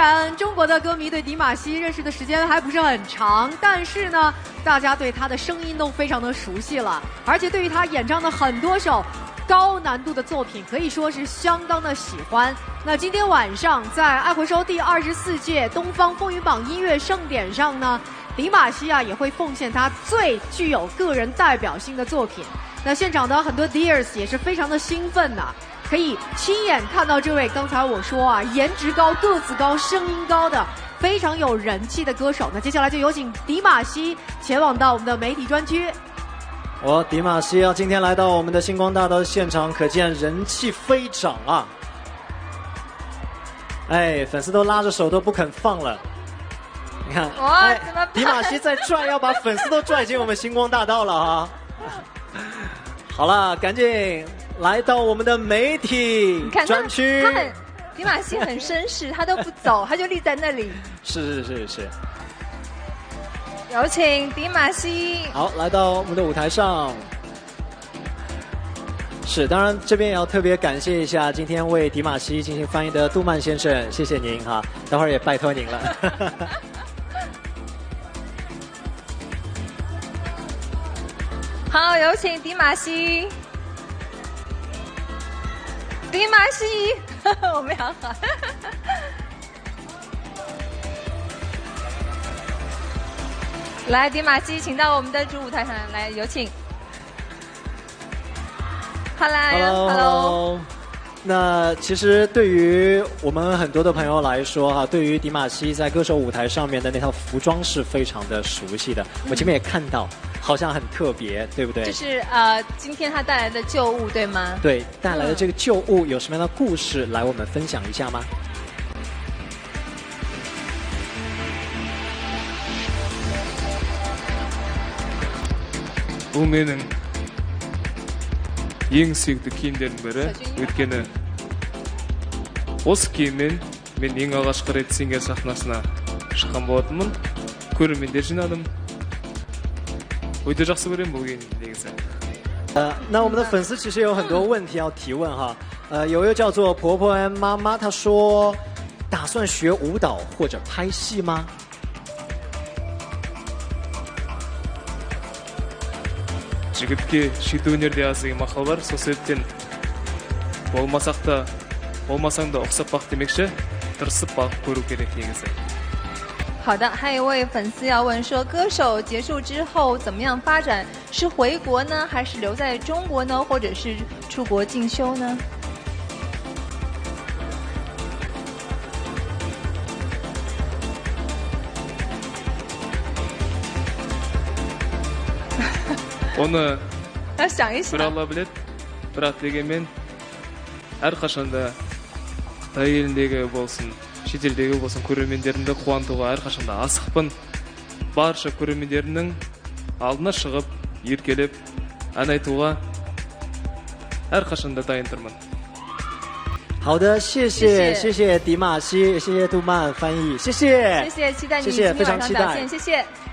然中国的歌迷对迪玛希认识的时间还不是很长，但是呢，大家对他的声音都非常的熟悉了，而且对于他演唱的很多首高难度的作品，可以说是相当的喜欢。那今天晚上在爱回收第24届东方风云榜音乐盛典上呢，迪玛希也会奉献他最具有个人代表性的作品。那现场的很多 Dears 也是非常的兴奋呐，可以亲眼看到这位刚才我说颜值高、个子高、声音高的非常有人气的歌手。那接下来就有请迪玛希前往到我们的媒体专区。迪玛希今天来到我们的星光大道现场，可见人气飞涨啊！粉丝都拉着手都不肯放了。你看，迪玛希在拽，要把粉丝都拽进我们星光大道了啊！好了，赶紧来到我们的媒体专区。迪玛希很绅士，他都不走，他就立在那里。是。有请迪玛希。好，来到我们的舞台上。当然这边也要特别感谢一下今天为迪玛希进行翻译的杜曼先生，谢谢您哈，待会儿也拜托您了。好，有请迪玛希。迪玛希，我们要喊。来，迪玛希，请到我们的主舞台上来，有请。Hello。那其实对于我们很多的朋友来说对于迪玛希在歌手舞台上面的那套服装是非常的熟悉的。我前面也看到，好像很特别，对不对？就是今天他带来的旧物，对吗？对，带来的这个旧物有什么样的故事来我们分享一下吗？ең сүйікті киімдердің бірі. Өйткені осы киіммен мен ең алғашқы рет сенгер сахнасына шыққан болатынмын. Көрермендер жинадым. Өте жақсы көремін бұл киімді негізі. 那我们的粉丝其实有很多问题要提问哈。有一个叫做婆婆 M 妈妈，她说打算学舞蹈或者拍戏吗？ жігітке шиті өнерде аз деген мақал бар, сол себептен болмасаң да ұқсап бақ демекші, тырысып бағып көру керек негізі. 好的，还有一位粉丝要问说，歌手结束之后怎么样发展？是回国呢，还是留在中国呢，或者是出国进修呢？ Оны бір Алла біледі, бірақ дегенмен әрқашанда Қытай еліндегі болсын, шетелдегі болсын көрермендерімді қуантуға әрқашанда асықпын. Барша көрермендерімнің алдына шығып, еркелеп, ән айтуға әрқашанда дайын тұрмын. 好的，谢谢迪玛希，谢谢杜曼翻译，谢谢，期待你今天晚上表现，谢谢。